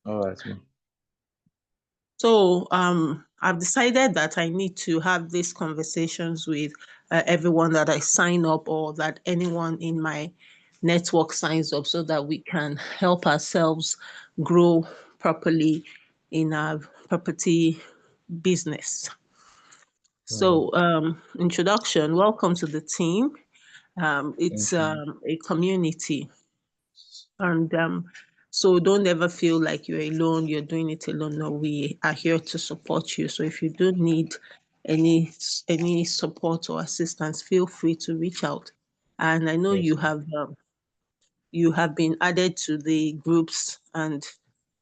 All right, ma'am. So I've decided that I need to have these conversations with everyone that I sign up or that anyone in my network signs up so that we can help ourselves grow properly in our property business. All So, introduction, welcome to the team. It's thank you. a community, and so don't ever feel like you're alone, you're doing it alone. No, we are here to support you. So if you do need any support or assistance, feel free to reach out. And I know Yes, ma'am. you have been added to the groups, and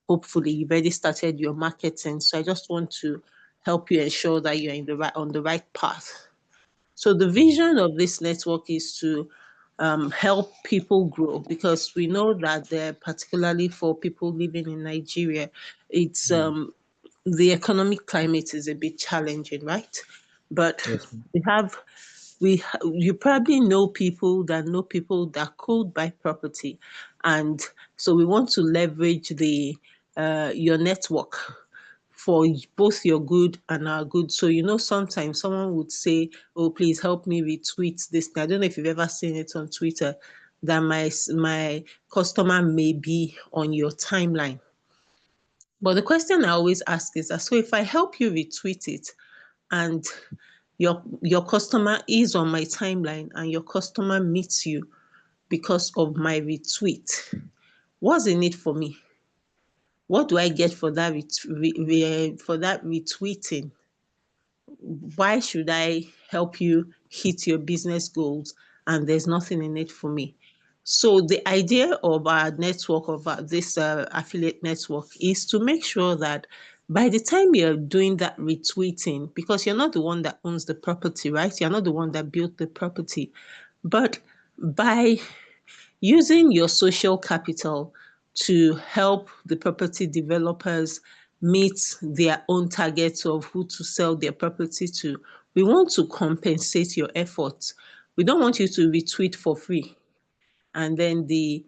hopefully you've already started your marketing. So I just want to help you ensure that you're in the right on the right path. So the vision of this network is to help people grow, because we know that particularly for people living in Nigeria, it's Mm. the economic climate is a bit challenging, right? But Yes, ma'am. we have you probably know people that could buy property, and so we want to leverage the your network for both your good and our good. So, sometimes someone would say, "Oh, please help me retweet this." I don't know if you've ever seen it on Twitter, that my customer may be on your timeline. But the question I always ask is that, so if I help you retweet it, and your customer is on my timeline, and your customer meets you because of my retweet, what's in it for me? What do I get for that for that retweeting? Why should I help you hit your business goals and there's nothing in it for me? So the idea of our network, of this affiliate network, is to make sure that by the time you're doing that retweeting, because you're not the one that owns the property, right? You're not the one that built the property. But by using your social capital to help the property developers meet their own targets of who to sell their property to, we want to compensate your efforts. We don't want you to retweet for free and then the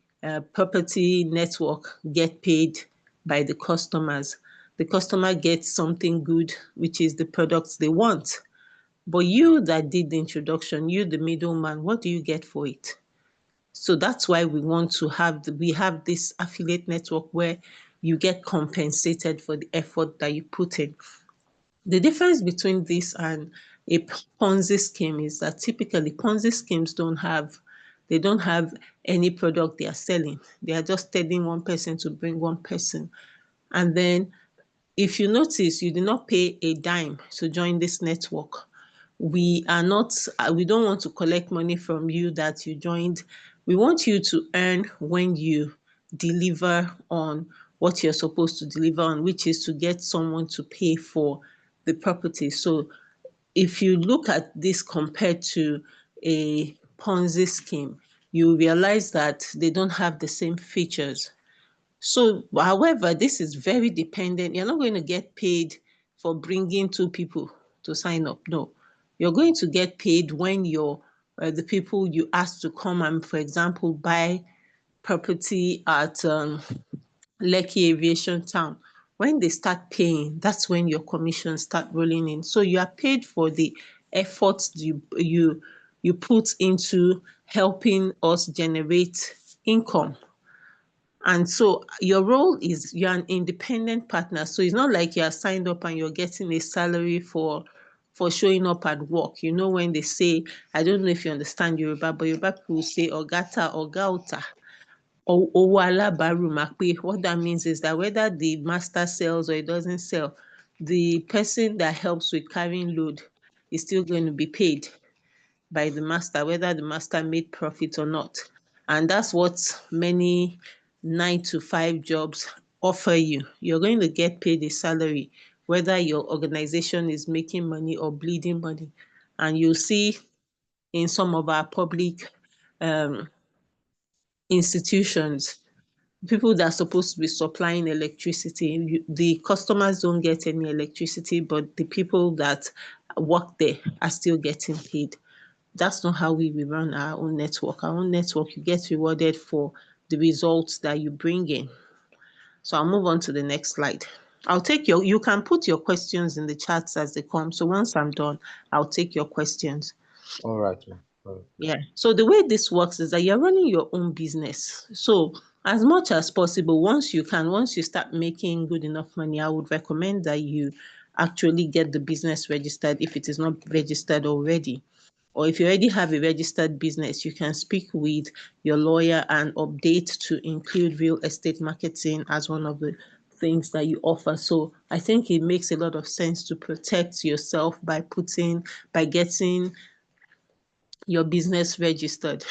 property network get paid by the customers. The customer gets something good, which is the products they want. But you that did the introduction, you the middleman, what do you get for it? So that's why we have this affiliate network where you get compensated for the effort that you put in. The difference between this and a Ponzi scheme is that typically Ponzi schemes they don't have any product they are selling. They are just telling one person to bring one person. And then if you notice, you did not pay a dime to join this network. We don't want to collect money from you that you joined. We want you to earn when you deliver on what you're supposed to deliver on, which is to get someone to pay for the property. So if you look at this compared to a Ponzi scheme, you realize that they don't have the same features. So, however, this is very dependent. You're not going to get paid for bringing two people to sign up. No, you're going to get paid when the people you ask to come and, for example, buy property at Lekki Aviation Town. When they start paying, that's when your commissions start rolling in. So you are paid for the efforts you put into helping us generate income. And so your role is you're an independent partner. So it's not like you're signed up and you're getting a salary for showing up at work. You know, when they say, I don't know if you understand Yoruba, but Yoruba people say Ogata or Gauta. Owo alabaru ma pe. What that means is that whether the master sells or it doesn't sell, the person that helps with carrying load is still going to be paid by the master, whether the master made profit or not. And that's what many 9 to 5 jobs offer you. You're going to get paid a salary, whether your organization is making money or bleeding money. And you'll see in some of our public um, institutions, people that are supposed to be supplying electricity, the customers don't get any electricity, but the people that work there are still getting paid. That's not how we run our own network. Our own network, you get rewarded for the results that you bring in. So I'll move on to the next slide. You can put your questions in the chats as they come. So once I'm done, I'll take your questions. All right, ma'am. All right. Yeah. So the way this works is that you're running your own business. So as much as possible, once you start making good enough money, I would recommend that you actually get the business registered if it is not registered already. Or if you already have a registered business, you can speak with your lawyer and update to include real estate marketing as one of the things that you offer. So I think it makes a lot of sense to protect yourself by getting your business registered.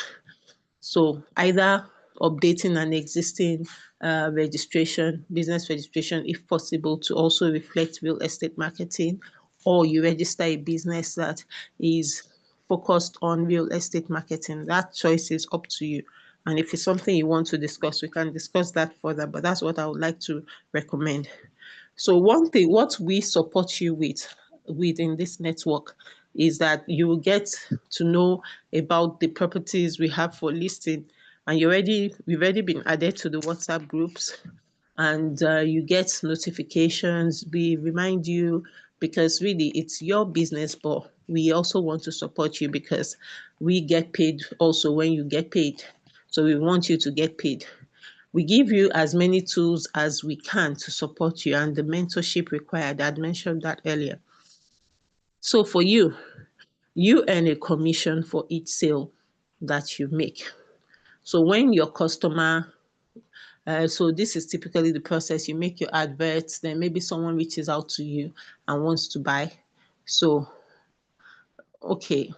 So either updating an existing business registration, if possible, to also reflect real estate marketing, or you register a business that is focused on real estate marketing. That choice is up to you. And if it's something you want to discuss, we can discuss that further. But that's what I would like to recommend. So one thing, what we support you with within this network is that you will get to know about the properties we have for listing, and we've already been added to the WhatsApp groups, and you get notifications. We remind you because really it's your business, but we also want to support you because we get paid also when you get paid. So we want you to get paid. We give you as many tools as we can to support you and the mentorship required. I'd mentioned that earlier. So for you earn a commission for each sale that you make. So when your customer, so this is typically the process. You make your adverts, then maybe someone reaches out to you and wants to buy. So, okay,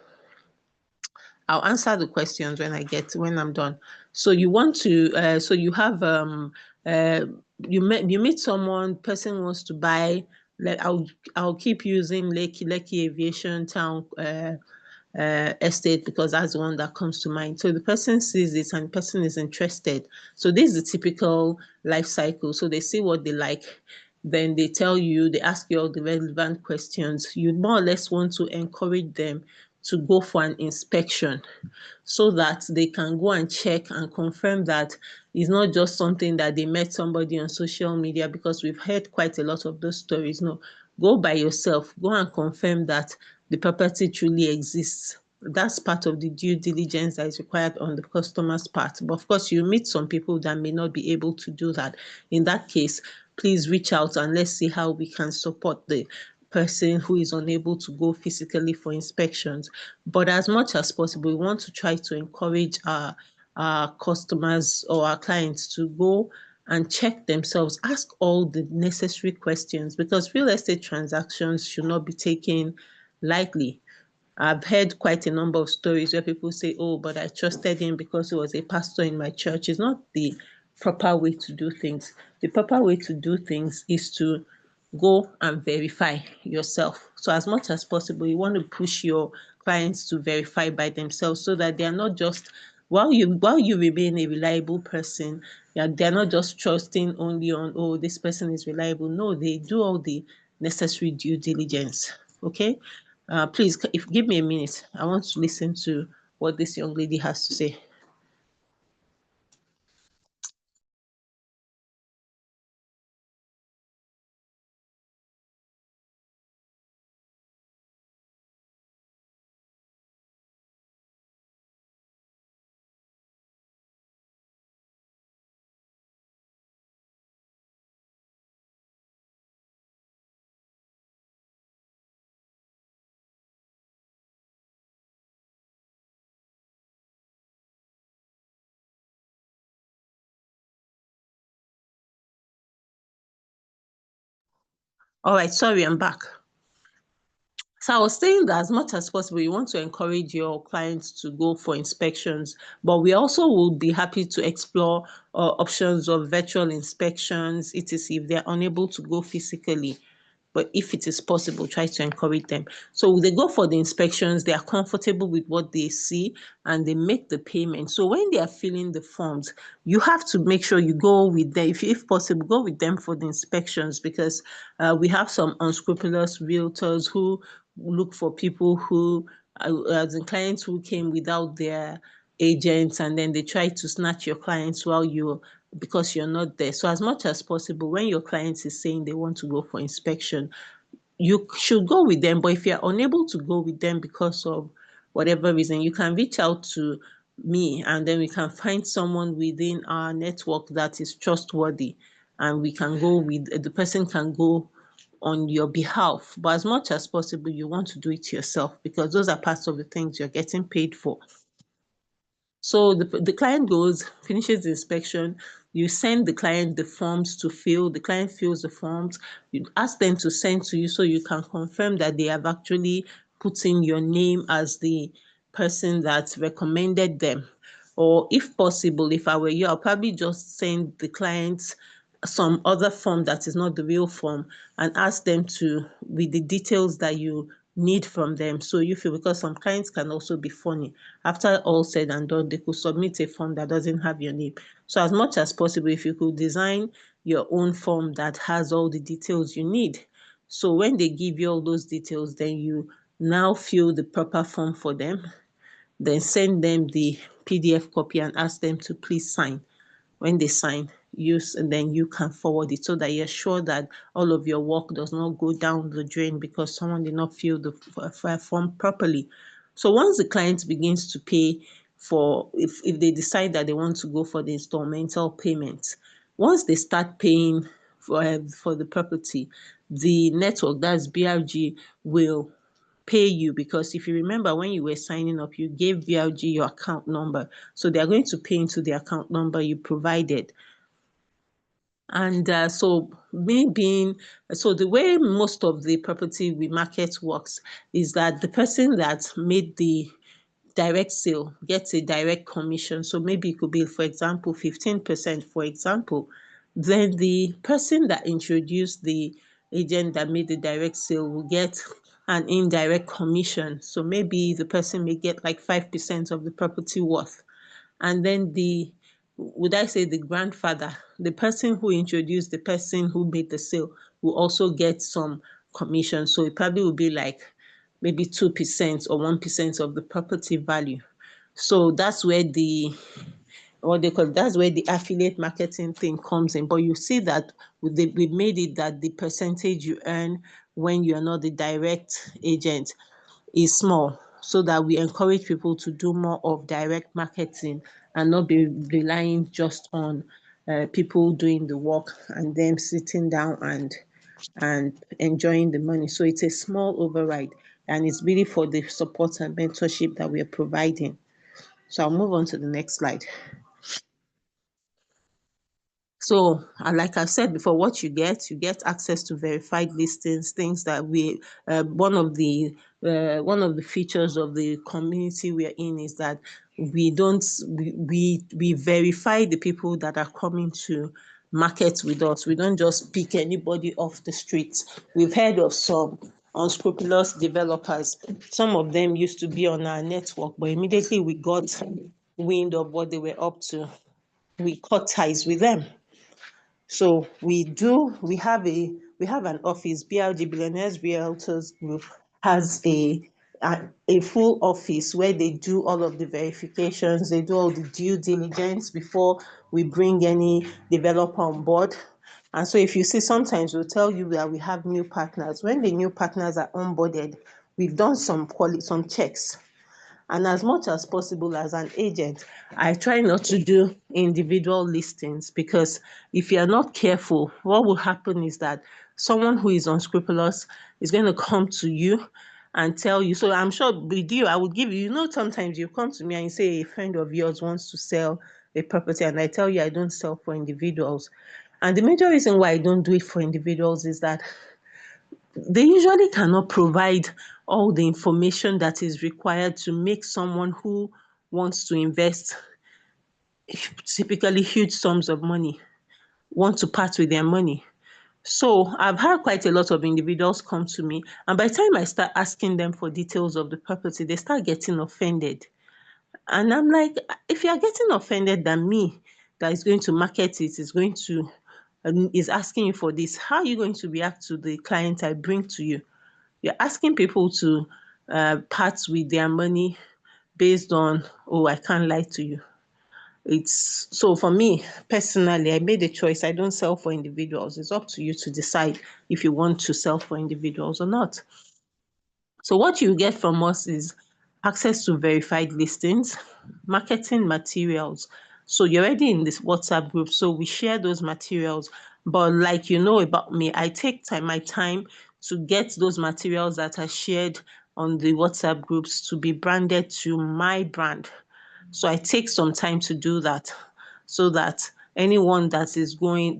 I'll answer the questions when I'm done. So you want to, so you have, uh, you meet someone, person wants to buy. Like I'll keep using Lekki Aviation Town estate because that's the one that comes to mind. So the person sees it and the person is interested. So this is the typical life cycle. So they see what they like, then they tell you, they ask you all the relevant questions. You more or less want to encourage them to go for an inspection so that they can go and check and confirm that it's not just something that they met somebody on social media, because we've heard quite a lot of those stories. No, go by yourself, go and confirm that the property truly exists. That's part of the due diligence that is required on the customer's part. But of course, you meet some people that may not be able to do that. In that case, please reach out and let's see how we can support the person who is unable to go physically for inspections. But as much as possible, we want to try to encourage our customers or our clients to go and check themselves, ask all the necessary questions, because real estate transactions should not be taken lightly. I've heard quite a number of stories where people say, oh, but I trusted him because he was a pastor in my church. It's not the proper way to do things. The proper way to do things is to go and verify yourself. So as much as possible, you want to push your clients to verify by themselves so that they are not just while you remain a reliable person, yeah, they're not just trusting only on, oh, this person is reliable. No, they do all the necessary due diligence. Okay. Please, if give me a minute, I want to listen to what this young lady has to say. All right, sorry, I'm back. So I was saying that as much as possible, you want to encourage your clients to go for inspections, but we also will be happy to explore options of virtual inspections, etc., if they're unable to go physically. But if it is possible, try to encourage them. So they go for the inspections, they are comfortable with what they see, and they make the payment. So when they are filling the forms, you have to make sure you go with them, if possible, go with them for the inspections, because we have some unscrupulous realtors who look for people who, as in clients who came without their agents, and then they try to snatch your clients while you're because you're not there. So as much as possible, when your client is saying they want to go for inspection, you should go with them. But if you're unable to go with them because of whatever reason, you can reach out to me, and then we can find someone within our network that is trustworthy, and we can go with the person can go on your behalf. But as much as possible, you want to do it yourself, because those are parts of the things you're getting paid for. So the client goes, finishes the inspection, you send the client the forms to fill, the client fills the forms, you ask them to send to you so you can confirm that they have actually put in your name as the person that recommended them. Or if possible, if I were you, I'll probably just send the clients some other form that is not the real form, and ask them to, with the details that you need from them. So you feel, because some clients can also be funny. After all said and done, they could submit a form that doesn't have your name. So as much as possible, if you could design your own form that has all the details you need. So when they give you all those details, then you now fill the proper form for them, then send them the PDF copy and ask them to please sign. When they sign, use, and then you can forward it, so that you're sure that all of your work does not go down the drain because someone did not fill the form properly. So once the client begins to pay for, if they decide that they want to go for the installmental payment, once they start paying for the property, the network, that's BRG, will pay you, because if you remember, when you were signing up, you gave BRG your account number. So they are going to pay into the account number you provided. And so me being, so the way most of the property we market works is that the person that made the direct sale gets a direct commission. So maybe it could be, for example, 15%, for example. Then the person that introduced the agent that made the direct sale will get an indirect commission. So maybe the person may get like 5% of the property worth. And then would I say the grandfather, the person who introduced the person who made the sale, will also get some commission. So it probably will be like maybe 2% or 1% of the property value. So that's where that's where the affiliate marketing thing comes in. But you see that we made it that the percentage you earn when you're not the direct agent is small, so that we encourage people to do more of direct marketing and not be relying just on people doing the work and them sitting down and enjoying the money. So it's a small override, and it's really for the support and mentorship that we are providing. So I'll move on to the next slide. So, like I said before, what you get access to verified listings, things that one of the features of the community we are in is that we don't we verify the people that are coming to market with us. We don't just pick anybody off the streets. We've heard of some unscrupulous developers. Some of them used to be on our network, but immediately we got wind of what they were up to, we cut ties with them. So we have an office. BLG, Billionaires Realtors Group, has a full office where they do all of the verifications, they do all the due diligence before we bring any developer on board. And so if you see, sometimes we'll tell you that we have new partners. When the new partners are onboarded, we've done some checks. And as much as possible, as an agent, I try not to do individual listings, because if you're not careful, what will happen is that someone who is unscrupulous is going to come to you and tell you. So I'm sure with you, I would give you, sometimes you come to me and you say a friend of yours wants to sell a property, and I tell you I don't sell for individuals. And the major reason why I don't do it for individuals is that they usually cannot provide all the information that is required to make someone who wants to invest typically huge sums of money want to part with their money. So I've had quite a lot of individuals come to me, and by the time I start asking them for details of the property, they start getting offended. And I'm like, if you are getting offended than me, that is going to market it, is going to is asking you for this, how are you going to react to the client I bring to you? You're asking people to part with their money based on, oh, I can't lie to you. It's so for me personally, I made a choice. I don't sell for individuals. It's up to you to decide if you want to sell for individuals or not. So what you get from us is access to verified listings, marketing materials. So you're already in this WhatsApp group, so we share those materials. But like you know about me, I take my time to get those materials that are shared on the WhatsApp groups to be branded to my brand. So I take some time to do that so that anyone that is looking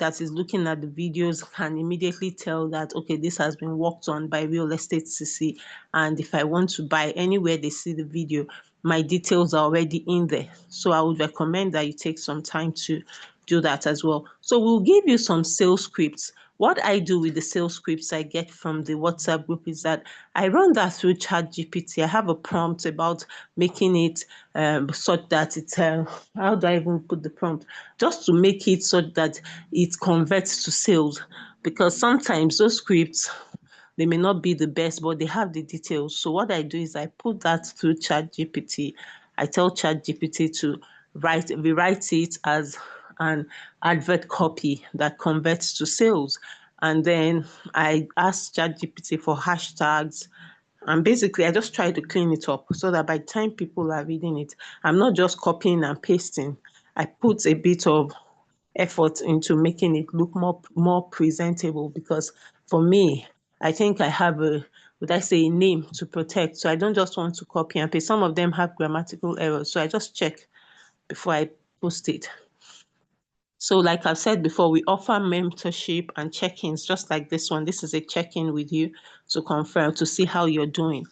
at the videos can immediately tell that okay, this has been worked on by Real Estate Sisi, and if I want to buy anywhere they see the video, my details are already in there. So I would recommend that you take some time to do that as well. So we'll give you some sales scripts. What I do with the sales scripts I get from the WhatsApp group is that I run that through ChatGPT. I have a prompt about making it such that it's how do I even put the prompt? Just to make it such that it converts to sales. Because sometimes those scripts, they may not be the best, but they have the details. So what I do is I put that through ChatGPT. I tell ChatGPT to rewrite it as an advert copy that converts to sales. And then I ask ChatGPT for hashtags. And basically, I just try to clean it up so that by the time people are reading it, I'm not just copying and pasting. I put a bit of effort into making it look more presentable because for me, I think I have a would I say a name to protect. So I don't just want to copy and paste. Some of them have grammatical errors. So I just check before I post it. So like I've said before, we offer mentorship and check-ins just like this one. This is a check-in with you to confirm, to see how you're doing.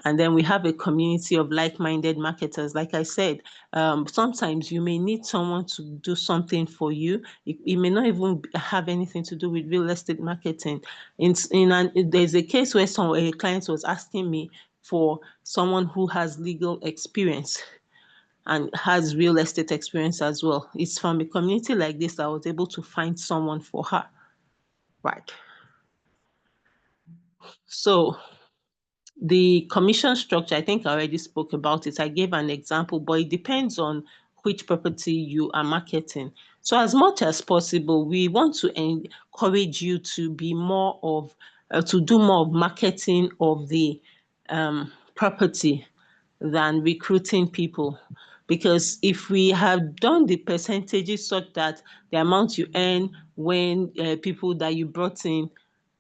And then we have a community of like-minded marketers. Like I said, sometimes you may need someone to do something for you. It may not even have anything to do with real estate marketing. There's a case where a client was asking me for someone who has legal experience and has real estate experience as well. It's from a community like this that I was able to find someone for her. Right. So the commission structure, I think I already spoke about it. I gave an example, but it depends on which property you are marketing. So as much as possible, we want to encourage you to be more of, to do more of marketing of the property than recruiting people. Because if we have done the percentages such that the amount you earn when people that you brought in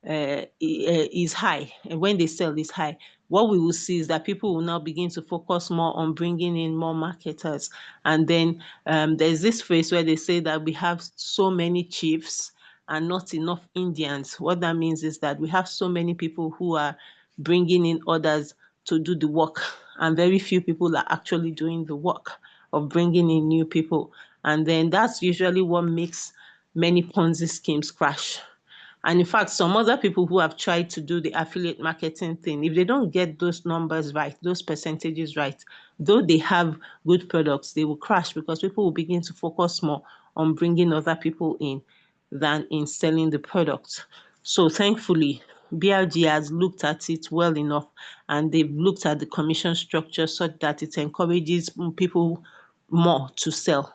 is high, and when they sell is high, what we will see is that people will now begin to focus more on bringing in more marketers. And then there's this phrase where they say that we have so many chiefs and not enough Indians. What that means is that we have so many people who are bringing in others to do the work, and very few people are actually doing the work of bringing in new people. And then that's usually what makes many Ponzi schemes crash. And in fact, some other people who have tried to do the affiliate marketing thing, if they don't get those numbers right, those percentages right, though they have good products, they will crash because people will begin to focus more on bringing other people in than in selling the product. So thankfully, BRG has looked at it well enough, and they've looked at the commission structure such that it encourages people more to sell.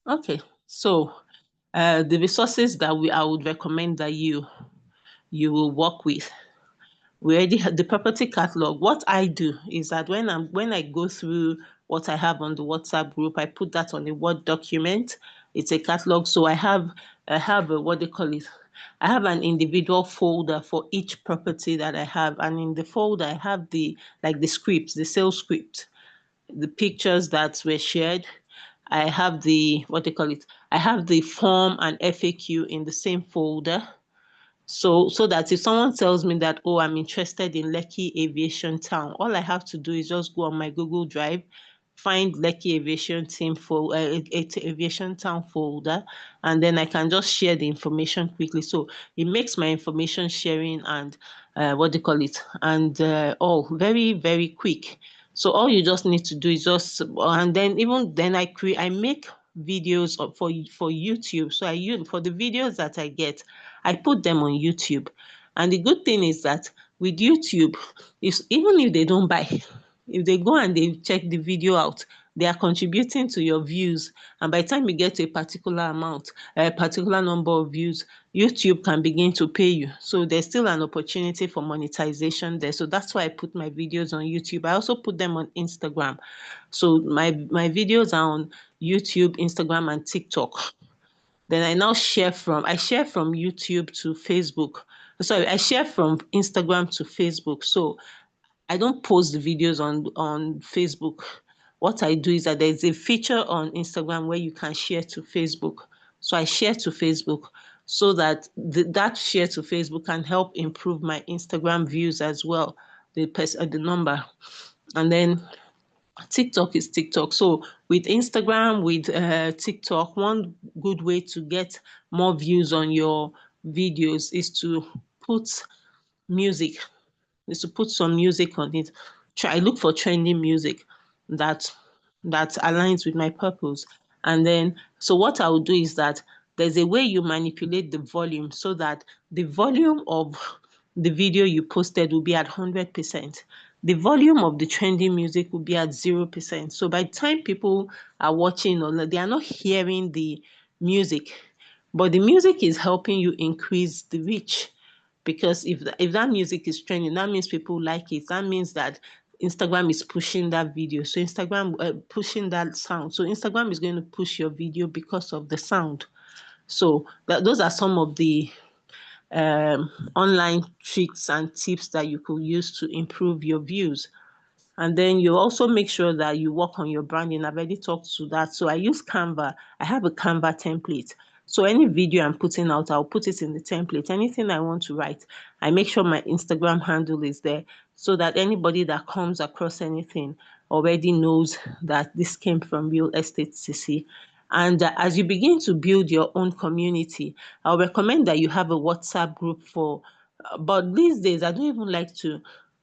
Okay, so the resources that I would recommend that you will work with. We already have the property catalog. What I do is that when I go through what I have on the WhatsApp group, I put that on a Word document. It's a catalog. So I have a, what they call it. I have an individual folder for each property that I have, and in the folder I have the scripts, the sales script, the pictures that were shared. I have the what they call it. I have the form and FAQ in the same folder. So that if someone tells me that, oh, I'm interested in Lekki Aviation Town, all I have to do is just go on my Google Drive, find Lekki Aviation Team for Aviation Town folder, and then I can just share the information quickly. So it makes my information sharing and what they call it, and all very, very quick. So all you just need to do is just, and then even then I make videos for YouTube. So I use for the videos that I get, I put them on YouTube. And the good thing is that with YouTube, even if they don't buy, if they go and they check the video out, they are contributing to your views. And by the time you get to a particular amount, a particular number of views, YouTube can begin to pay you. So there's still an opportunity for monetization there. So that's why I put my videos on YouTube. I also put them on Instagram. So my videos are on YouTube, Instagram, and TikTok. Then I share from YouTube to Facebook. Sorry, I share from Instagram to Facebook. So I don't post the videos on Facebook. What I do is that there's a feature on Instagram where you can share to Facebook. So I share to Facebook so that that share to Facebook can help improve my Instagram views as well, the number. And then TikTok is TikTok. So with Instagram, with TikTok, one good way to get more views on your videos is to put music, is to put some music on it. Try look for trending music that that aligns with my purpose. And then so what I will do is that there's a way you manipulate the volume so that the volume of the video you posted will be at 100%. The volume of the trending music will be at 0%. So by the time people are watching or they are not hearing the music, but the music is helping you increase the reach, because if that music is trending, that means people like it. That means that Instagram is pushing that video. So Instagram pushing that sound. So Instagram is going to push your video because of the sound. So those are some of the online tricks and tips that you could use to improve your views. And then you also make sure that you work on your branding. I've already talked to that. So I use Canva. I have a Canva template. So any video I'm putting out, I'll put it in the template. Anything I want to write, I make sure my Instagram handle is there so that anybody that comes across anything already knows that this came from Real Estate Sisi. And as you begin to build your own community, I'll recommend that you have a WhatsApp group for. But these days, I don't even like to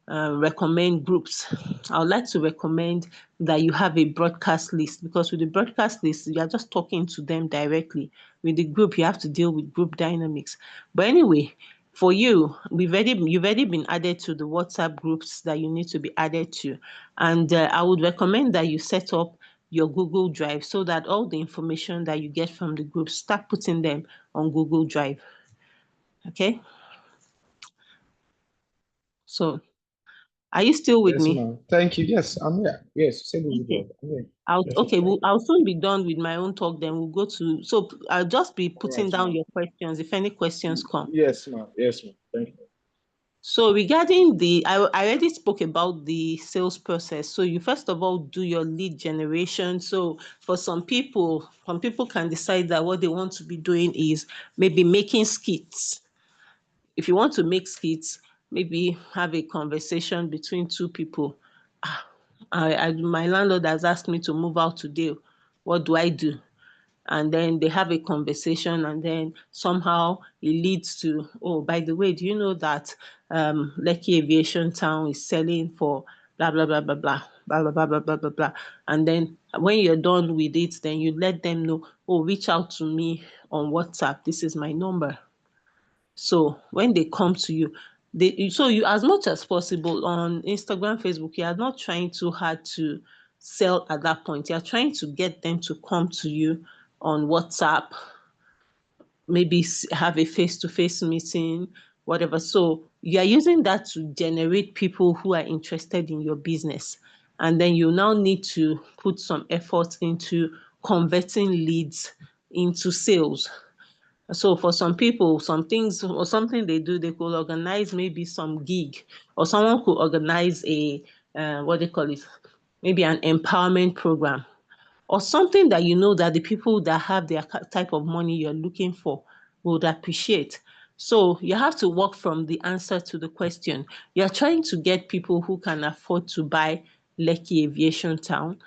recommend groups. I would like to recommend that you have a broadcast list, because with the broadcast list, you are just talking to them directly. With the group, you have to deal with group dynamics. But anyway, for you, you've already been added to the WhatsApp groups that you need to be added to. And I would recommend that you set up your Google Drive so that all the information that you get from the group, start putting them on Google Drive. Okay? So, are you still with Yes, me? ma'am. Thank you. Yes, I'm here. Yes, say Google Okay. Drive. I'm here. I'll Yes, ma'am. okay. Thank you. I'll soon be done with my own talk. Then we'll go to. So I'll just be All putting right, down ma'am. your questions if any questions come. Yes, ma'am. Yes, ma'am. Thank you. So regarding I already spoke about the sales process. So you first of all do your lead generation. So for some people can decide that what they want to be doing is maybe making skits. If you want to make skits, maybe have a conversation between two people. My landlord has asked me to move out today. What do I do? And then they have a conversation, and then somehow it leads to, oh, by the way, do you know that Lekki Aviation Town is selling for blah blah blah blah blah blah blah blah blah blah blah blah. And then when you're done with it, then you let them know, oh, reach out to me on WhatsApp, this is my number. So when they come to you, so you, as much as possible on Instagram, Facebook, you are not trying too hard to sell at that point. You are trying to get them to come to you on WhatsApp, maybe have a face-to-face meeting, whatever. So you are using that to generate people who are interested in your business. And then you now need to put some effort into converting leads into sales. So for some people, some things or something they do, they could organize maybe some gig, or someone could organize a what they call it, maybe an empowerment program, or something that you know that the people that have their type of money you're looking for would appreciate. So you have to work from the answer to the question. You're trying to get people who can afford to buy Lekki Aviation Town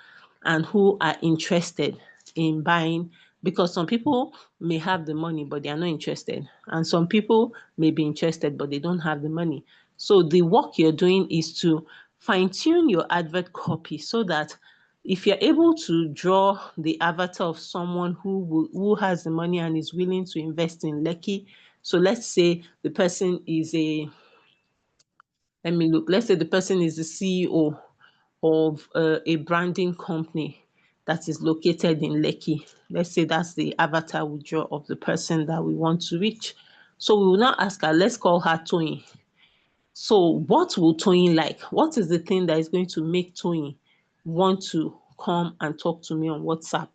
and who are interested in buying, because some people may have the money but they are not interested, and some people may be interested but they don't have the money. So the work you're doing is to fine tune your advert copy so that if you're able to draw the avatar of someone who has the money and is willing to invest in Lekki. So let's say the person is a let's say the person is the CEO of a branding company. that is located in Lekki. Let's say that's the avatar we draw of the person that we want to reach. So we will now ask her, let's call her Toyin. So what will Toyin like? What is the thing that is going to make Toyin want to come and talk to me on WhatsApp?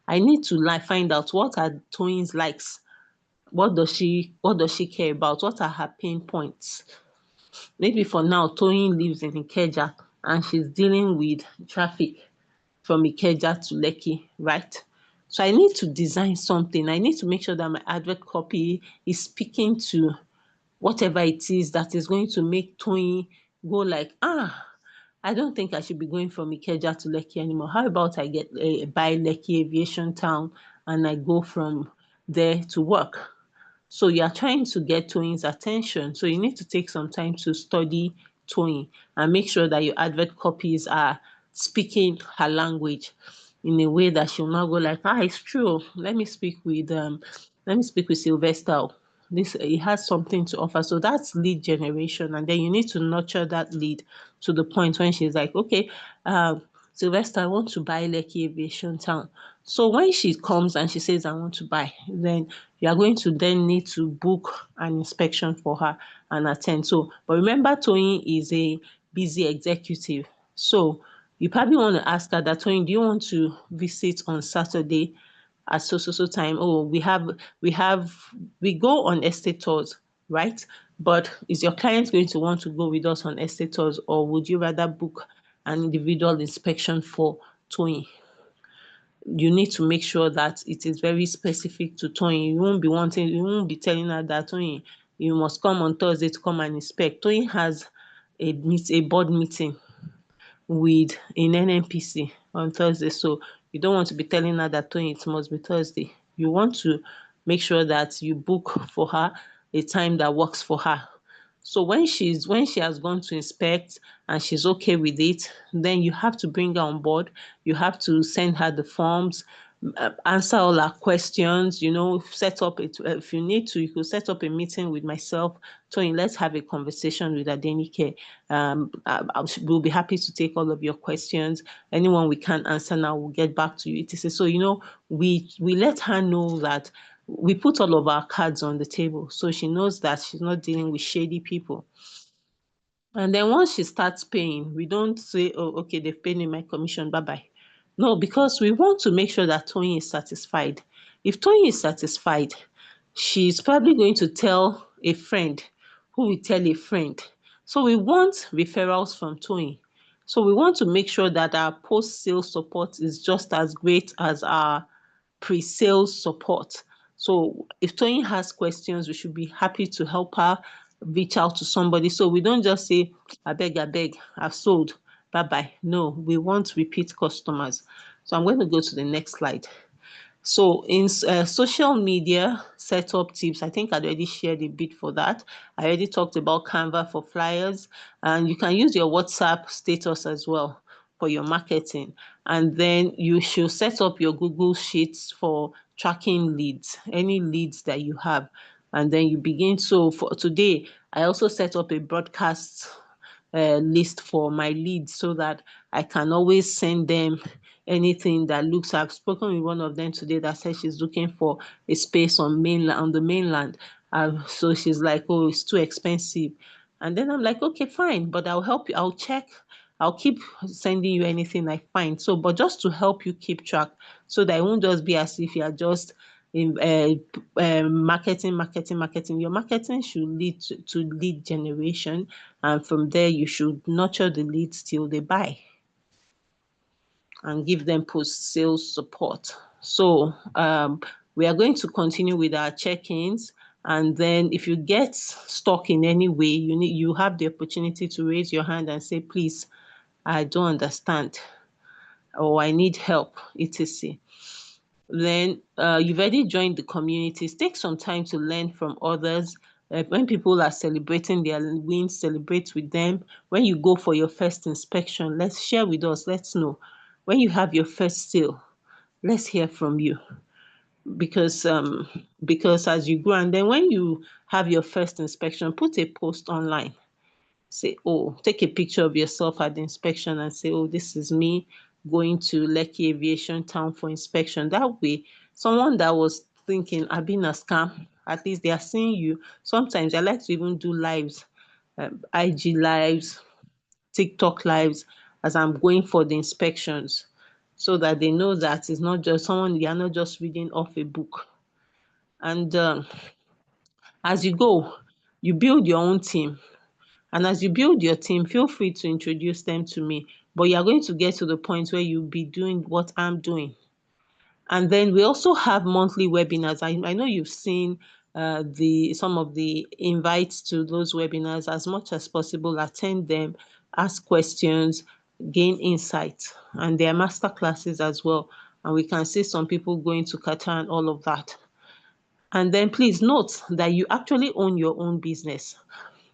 I need to find out what are Toyin's likes. What does she care about? What are her pain points? Maybe for now, Toyin lives in Ikeja and she's dealing with traffic from Ikeja to Lekki, right? So I need to design something. I need to make sure that my advert copy is speaking to whatever it is that is going to make Toyin go like, I don't think I should be going from Ikeja to Lekki anymore. How about I get buy Lekki Aviation Town and I go from there to work? So you are trying to get Toyin's attention. So you need to take some time to study Toyin and make sure that your advert copies are speaking her language in a way that she'll not go like, it's true. Let me speak with Sylvester. This he has something to offer. So that's lead generation. And then you need to nurture that lead to the point when she's like, okay, Sylvester, I want to buy Lekki Aviation Town. So when she comes and she says, I want to buy, then you are going to then need to book an inspection for her and attend. So, but remember, Toyin is a busy executive. So you probably want to ask her that, Toyin, do you want to visit on Saturday at so time? Oh, we go on estate tours, right? But is your client going to want to go with us on estate tours, or would you rather book an individual inspection for Toyin? You need to make sure that it is very specific to Toyin. You won't be telling her that, Toyin, you must come on Thursday to come and inspect. Toyin has a board meeting with in NNPC on Thursday. So you don't want to be telling her that, Toyin, it must be Thursday. You want to make sure that you book for her a time that works for her. So when she has gone to inspect and she's okay with it, then you have to bring her on board. You have to send her the forms, answer all her questions, set up it. If you need to, you could set up a meeting with myself. Toyin, let's have a conversation with Adenike. We'll be happy to take all of your questions. Anyone we can't answer now, we'll get back to you. Etc. So, we let her know that we put all of our cards on the table. So she knows that she's not dealing with shady people. And then once she starts paying, we don't say, oh, okay, they've paid me my commission, bye-bye. No, because we want to make sure that Toyin is satisfied. If Toyin is satisfied, she's probably going to tell a friend who will tell a friend. So we want referrals from Toyin. So we want to make sure that our post-sale support is just as great as our pre-sales support. So if Toyin has questions, we should be happy to help her reach out to somebody. So we don't just say, I beg, I've sold, bye bye. No, we want repeat customers. So I'm going to go to the next slide. So in social media setup tips, I think I already shared a bit for that. I already talked about Canva for flyers, and you can use your WhatsApp status as well for your marketing. And then you should set up your Google Sheets for tracking leads, any leads that you have. And then you begin. So for today, I also set up a broadcast list for my leads so that I can always send them anything that looks. I've spoken with one of them today that said she's looking for a space on the mainland. So she's like, oh, it's too expensive. And then I'm like, okay, fine, but I'll help you. I'll check. I'll keep sending you anything I find. So, but just to help you keep track, so that it won't just be as if you're just in marketing. Your marketing should lead to lead generation, and from there you should nurture the leads till they buy and give them post-sales support. So we are going to continue with our check-ins, and then if you get stuck in any way, you have the opportunity to raise your hand and say, please, I don't understand, or I need help, etc. Then you've already joined the communities. Take some time to learn from others. When people are celebrating their wins, celebrate with them. When you go for your first inspection, let's share with us. Let's know. When you have your first sale, let's hear from you. Because as you grow, and then when you have your first inspection, put a post online. Say, oh, take a picture of yourself at the inspection and say, oh, this is me. going to Lekki Aviation Town for inspection. That way, someone that was thinking, I've been a scam, at least they are seeing you. Sometimes I like to even do lives, IG lives, TikTok lives, as I'm going for the inspections, so that they know that it's not just someone, you are not just reading off a book. And as you go, you build your own team. And as you build your team, feel free to introduce them to me. But you are going to get to the point where you'll be doing what I'm doing. And then we also have monthly webinars. I know you've seen the some of the invites to those webinars. As much as possible, attend them, ask questions, gain insight. And there are master classes as well. And we can see some people going to Qatar and all of that. And then please note that you actually own your own business.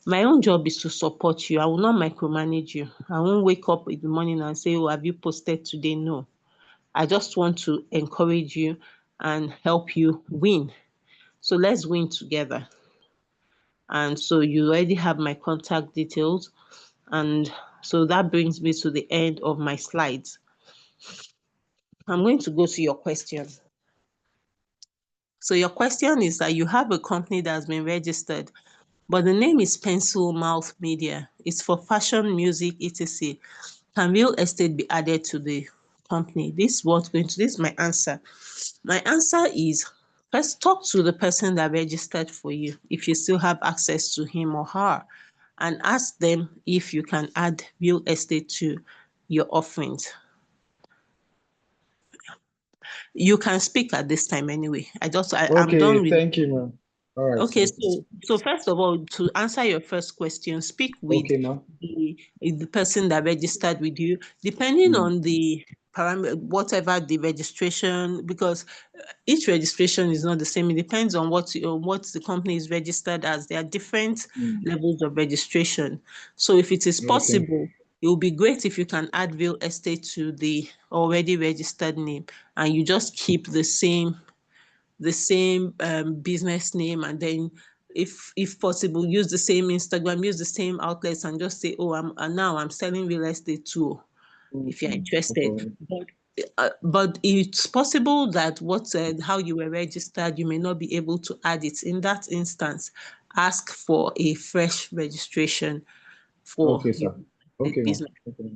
My own job is to support you. I will not micromanage you. I won't wake up in the morning and say, oh, have you posted today? No. I just want to encourage you and help you win. So let's win together. And so you already have my contact details. And so that brings me to the end of my slides. I'm going to go to your question. So your question is that you have a company that has been registered, but the name is Pencil Mouth Media. It's for fashion, music, etc. Can real estate be added to the company? This is my answer. My answer is, first talk to the person that registered for you, if you still have access to him or her, and ask them if you can add real estate to your offerings. You can speak at this time anyway. I'm done Okay, with. thank you, ma'am. All right, Okay, thank you. so first of all, to answer your first question, speak with Okay, ma'am. the person that registered with you, depending Mm, on the parameter, whatever the registration, because each registration is not the same. It depends on what the company is registered as. There are different mm. levels of registration. So if it is Okay. possible, it would be great if you can add real estate to the already registered name, and you just keep the same business name, and then if possible, use the same Instagram, use the same outlets, and just say, oh, and now I'm selling real estate too, if you're No interested. problem. But it's possible that how you were registered, you may not be able to add it. In that instance, ask for a fresh registration for Okay, your sir. Okay, ma'am. business. Okay.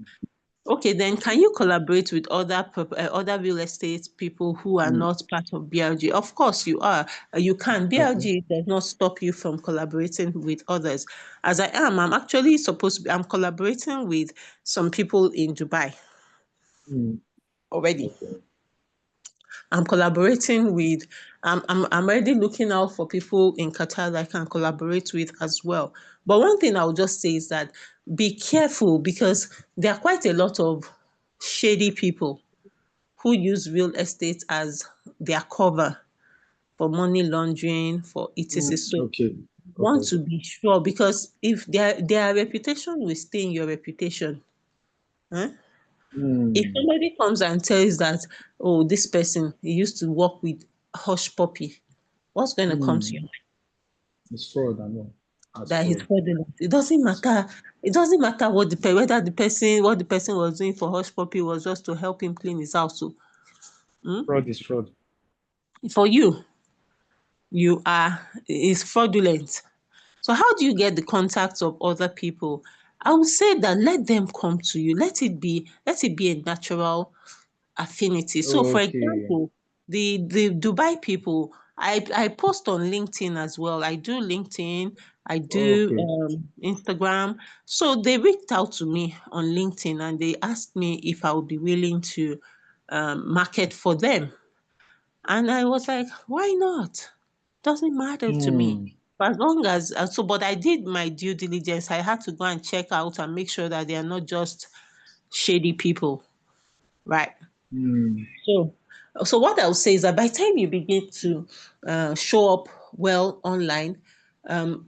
Okay, then can you collaborate with other real estate people who are Mm, not part of BLG? Of course you are. You can. okay. BLG does not stop you from collaborating with others. As I am, I'm actually supposed to be. I'm collaborating with some people in Dubai Mm, already. okay. I'm collaborating with. I'm already looking out for people in Qatar that I can collaborate with as well. But one thing I'll just say is that be careful, because there are quite a lot of shady people who use real estate as their cover for money laundering, for etc. So Okay. want Okay, to sir. be sure, because if their reputation will stay in your reputation. Huh? If Mm, somebody comes and tells that, oh, this person he used to work with Hush Puppy, what's going to come to mm. you? It's fraud, I know. That's That he's fraud. fraudulent. It doesn't matter. It doesn't matter whether what the person was doing for Hush Puppy was just to help him clean his house. So, Fraud is fraud. for you, you are is fraudulent. So how do you get the contacts of other people? I would say that let them come to you. Let it be a natural affinity. So for Okay. example, the Dubai people, I post on LinkedIn as well. I do LinkedIn, I do Okay. Instagram. So they reached out to me on LinkedIn and they asked me if I would be willing to market for them. And I was like, why not? Doesn't matter to me. Mm, But as long as but I did my due diligence. I had to go and check out and make sure that they are not just shady people, right? mm, So, so what I would say is that by the time you begin to show up well online,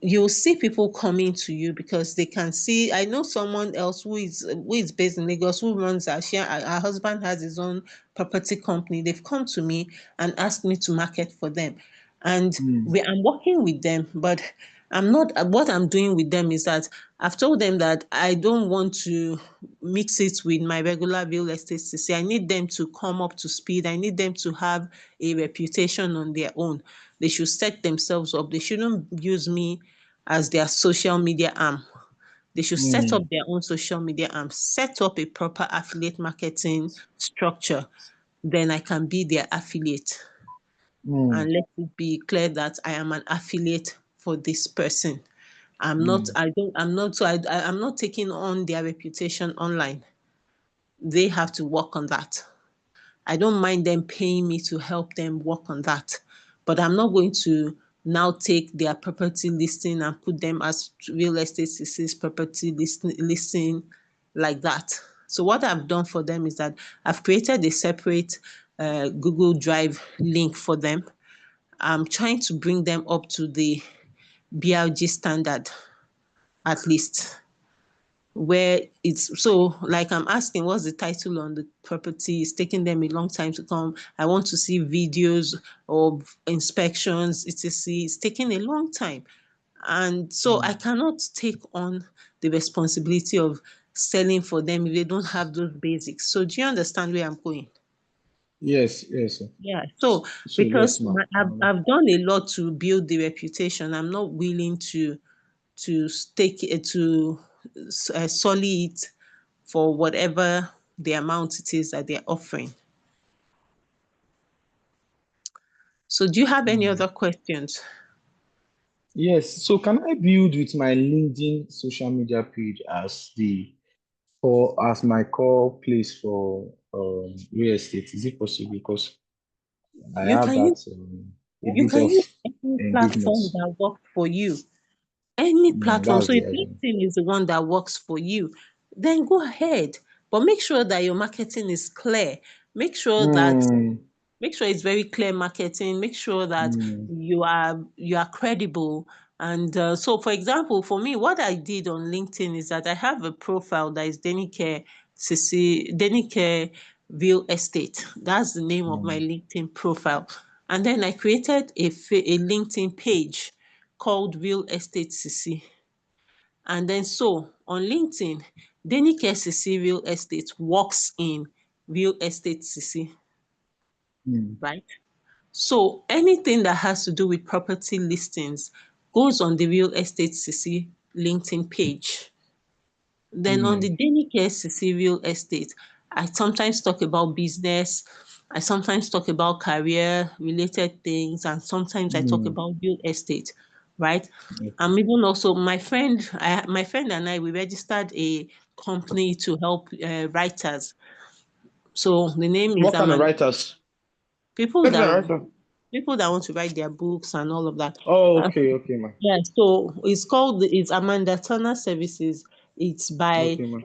you'll see people coming to you because they can see. I know someone else who is based in Lagos, who runs her husband has his own property company. They've come to me and asked me to market for them, and mm. I'm working with them, but what I'm doing with them is that I've told them that I don't want to mix it with my regular real estate CC. I need them to come up to speed. I need them to have a reputation on their own. They should set themselves up. They shouldn't use me as their social media arm. They should set up Mm. their own social media arm, set up a proper affiliate marketing structure. Then I can be their affiliate. Mm. And let it be clear that I am an affiliate for this person. I'm not, Mm. I don't, I'm not, so I'm not taking on their reputation online. They have to work on that. I don't mind them paying me to help them work on that. But I'm not going to now take their property listing and put them as real estate CC's property listing like that. So what I've done for them is that I've created a separate Google Drive link for them. I'm trying to bring them up to the BRG standard at least, where it's so like I'm asking what's the title on the property. It's taking them a long time to come. I want to see videos of inspections, etc. It's taking a long time. And so I Mm. cannot take on the responsibility of selling for them if they don't have those basics. So do you understand where I'm going? Yes, yes. Sir. Yeah. So So yes, because ma'am. I've done a lot to build the reputation, I'm not willing to stake it to solly it for whatever the amount it is that they're offering. So do you have any Mm. other questions? Yes. So can I build with my LinkedIn social media page as the for as my core place for real estate? Is it possible? Because I You have can that use a you bit can of use any engagement. platform that works for you. Any Mm, platform. that's So the if idea. LinkedIn is the one that works for you, then go ahead. But make sure that your marketing is clear. Make sure that Mm, make sure it's very clear marketing. Make sure that mm, you are credible. And so, for example, for me, what I did on LinkedIn is that I have a profile that is Denike Sisi Denike Real Estate. That's the name of my mm, LinkedIn profile. And then I created a LinkedIn page called Real Estate Sisi. And then so on LinkedIn, Denike Sisi Real Estate works in Real Estate Sisi, mm, right? So anything that has to do with property listings goes on the Real Estate CC LinkedIn page. Then on the mm, Daily Care CC Real Estate, I sometimes talk about business, I sometimes talk about career related things, and sometimes I talk mm. about real estate, right? Okay. Even also my friend and I, we registered a company to help writers. So the name is What kind of Amanda. writers? People What kind that of writer? people that want to write their books and all of that. Oh, Uh, okay, okay, ma. yeah, so it's Amanda Turner Services. It's by Okay, ma.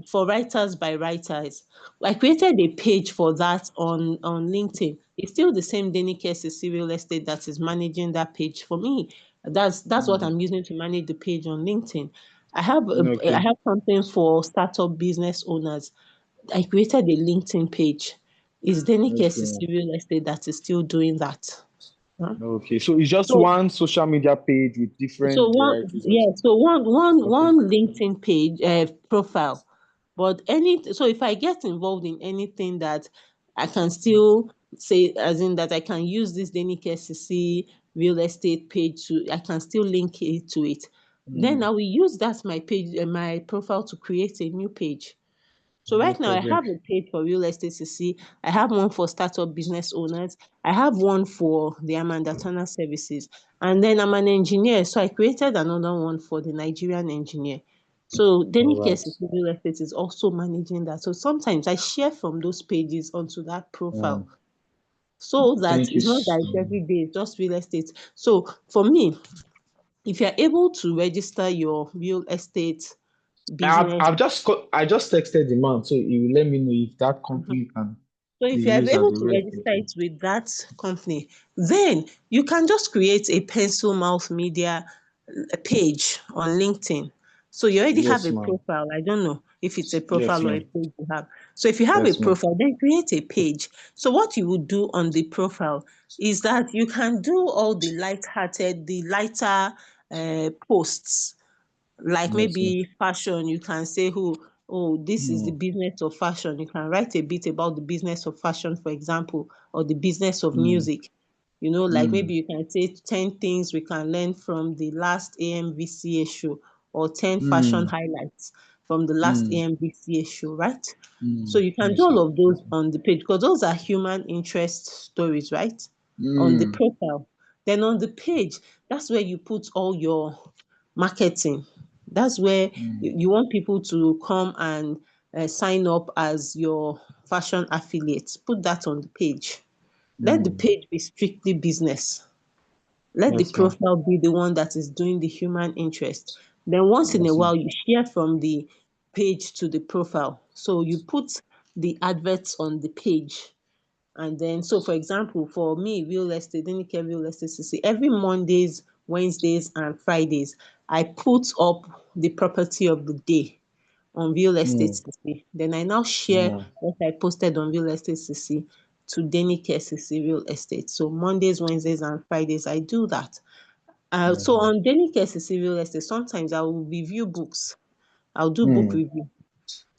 for writers by writers. I created a page for that on LinkedIn. It's still the same Denike Sisi Real Estate that is managing that page for me. That's what Mm, I'm using to manage the page on LinkedIn. I okay, have something for startup business owners. I created a LinkedIn page. It's Denike okay, ma. Sisi Real Estate that is still doing that. Huh? Okay. So it's just So one social media page with so different one varieties of. yeah, so Okay. one LinkedIn page profile. But so if I get involved in anything that I can still say, as in that I can use this Denike SCC real estate page to, I can still link it to it. Then Mm, I will use that my page, my profile to create a new page. So no right now I problem. have a page for real estate to see. I have one for startup business owners. I have one for the Amanda Turner services. And then I'm an engineer. So I created another one for the Nigerian engineer. So All Denike right. Real Estate is also managing that. So sometimes I share from those pages onto that profile. Um, So that thank you. it's not that it's every day, it's just real estate. So for me, if you're able to register your real estate business. I just texted the man, so he will let me know if that Mhm. company can So be if you are used as able a to real estate. register it with that company, then you can just create a pencil mouth media page on LinkedIn. So you already have Yes, a ma'am. profile. I don't know if it's a Yes, profile or a ma'am. page you have. So if you have a Yes, ma'am. profile, then create a page. So what you would do on the profile is that you can do all the light-hearted, the lighter posts. Like Yes, ma'am. maybe fashion, you can say, oh, this is the Mm, business of fashion. You can write a bit about the business of fashion, for example, or the business of mm, music. Like mm, maybe you can say 10 things we can learn from the last AMVCA show, or 10 fashion mm, highlights from the last mm, AMVCA show, right? So mm. you can do Yes, ma'am. all of those Yes, ma'am. on the page, because those are human interest stories, right? On the Mm, profile. Then on the page, that's where you put all your marketing. That's where mm, you want people to come and sign up as your fashion affiliates. Put that on the page. Let the mm. page be strictly business. Let the Yes, ma'am. profile be the one that is doing the human interest. Then once in a Yes, ma'am. while, you share from the page to the profile. So you put the adverts on the page. And then, so for example, for me, real estate, Denike Real Estate CC, every Mondays, Wednesdays, and Fridays, I put up the property of the day on Real Estate Mm, CC. Then I now share mm. what I posted on Real Estate CC to Denike CC Real Estate. So Mondays, Wednesdays, and Fridays, I do that. Yes, So ma'am. on Denike CC Real Estate, sometimes I will review books. I'll do book Mm, review.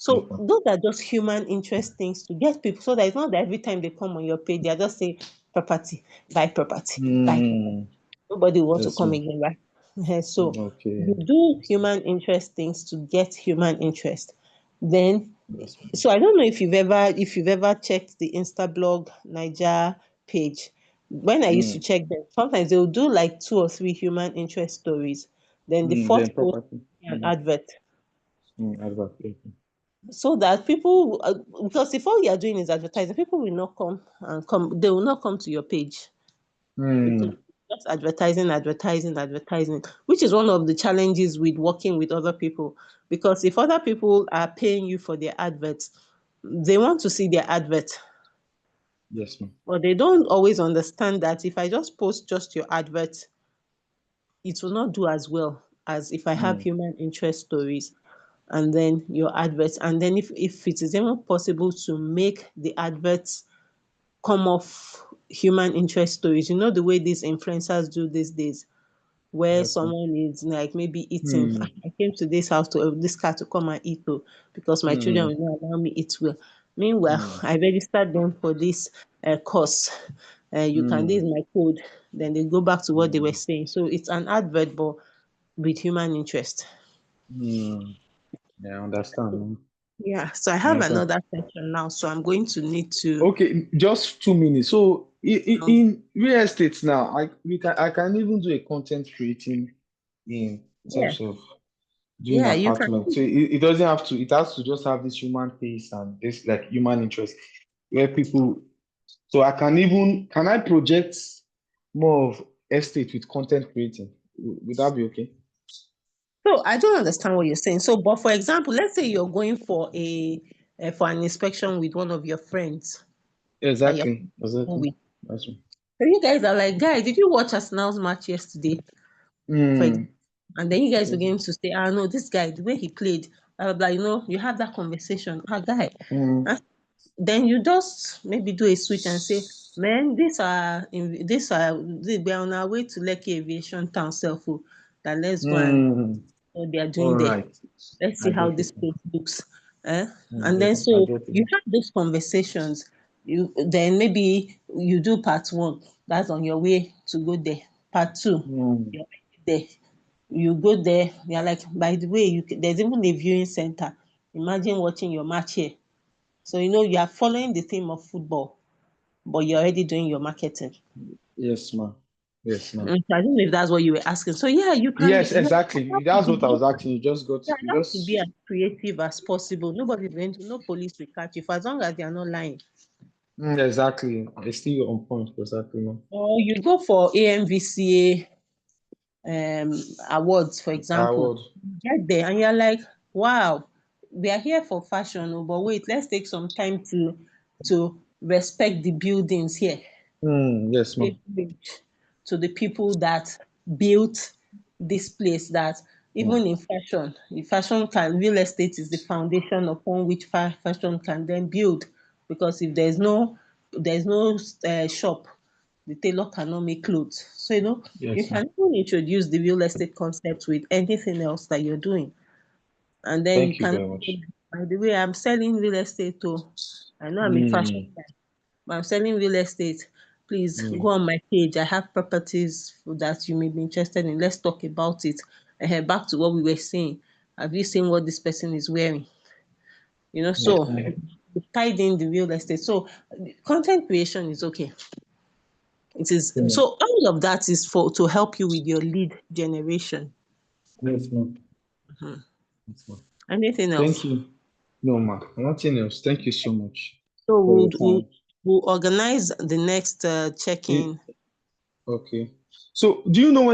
yes, So ma'am. those are just human interest things to get people, so that it's not that every time they come on your page, they are just saying property, buy property, buy property. Mm, Nobody will want to yes, come ma'am. again, right? So you Okay. do human interest things to get human interest. Then, Yes, ma'am. so I don't know if you've ever checked the Instablog Niger page. When I used to Mm, check them, sometimes they'll do like two or three human interest stories. Then the then fourth post property. will be an advert, Advert. Okay. so that people, because if all you are doing is advertising, people will not come, they will not come to your page, because Mm, just advertising, advertising, advertising, which is one of the challenges with working with other people. Because if other people are paying you for their adverts, they want to see their advert, yes, ma'am. but they don't always understand that if I just post just your advert, it will not do as well as if I have Mm, human interest stories and then your adverts. And then if it is even possible to make the adverts come off human interest stories, the way these influencers do these days, where yes, ma'am. someone is like maybe eating. "Ah, Mm, I came to this house to this car to come and eat, oh, because my children mm, will not allow me eat well. Meanwhile, mm, I registered them for this course. You can, this mm, is my code." Then they go back to what they were mm, saying. So it's an advert, but with human interest. mm. Yeah, I understand, ma'am. Yeah. So I I have understand. another section now. So I'm going to need to. Okay, just 2 minutes. So Um, in real estate now, I can even do a content creating in yeah. terms of doing Yeah. You can. apartment. So it doesn't have to, it has to just have this human face and this like human interest where people, so can I project more of estate with content creating? Would that be okay? So I don't understand what you're saying. So, but for example, let's say you're going for an inspection with one of your friends that you're Exactly, going exactly. with. That's right. So you guys are like, guys, did you watch Arsenal's match yesterday? For example, Mm, and then you guys yes. begin to say, ah, no, this guy, the way he played, blah, blah, blah, you have that conversation. Ah, guy. Mm, Ah, then you just maybe do a switch and say, man, we're on our way to Lekki Aviation Town, self. That let's go and mm, what they are all doing there. right. Let's see I how get it. this place looks. Eh? I And get then it. I so get it. you have those conversations. You then maybe you do part one. That's on your way to go there. Part two, Mm, you're already there. You go there. You're like, by the way, there's even a viewing center. Imagine watching your match here. So you are following the theme of football, but you're already doing your marketing. yes, ma'am. Yes, ma'am. So I don't know if that's what you were asking. So yeah, you can. Yes, You exactly. have to That's be what I was just asking. Yeah, You you have to be just as creative as possible. No police will catch you for as long as they are not lying. exactly. It's still on point. Exactly, ma'am. Or you go for AMVCA awards, for I example. would. You get there and you're like, wow, we are here for fashion, oh, but wait, let's take some time to respect the buildings here. Yes, Pay ma'am. homage to the people that built this place, that Mm, even in fashion, real estate is the foundation upon which fashion can then build, because if there's no shop, the tailor cannot make clothes. So you yes, can ma'am. even introduce the real estate concept with anything else that you're doing. And then you Thank you can, very much. by the way, I'm selling real estate too. I know I'm a fashion Mm, guy, but I'm selling real estate. Please go mm. on my page. I have properties that you may be interested in. Let's talk about it. And head back to what we were saying. Have you seen what this person is wearing? Yes. So tied in the real estate. So content creation is okay. It is Yes, so all of that is for to help you with your lead generation. yes, ma'am. Mhm. Yes, ma'am. Anything Thank else? you. No, ma. Nothing else. Thank you so much So for we'll your we'll, time. we'll organize the next check-in. Okay. So, do you know when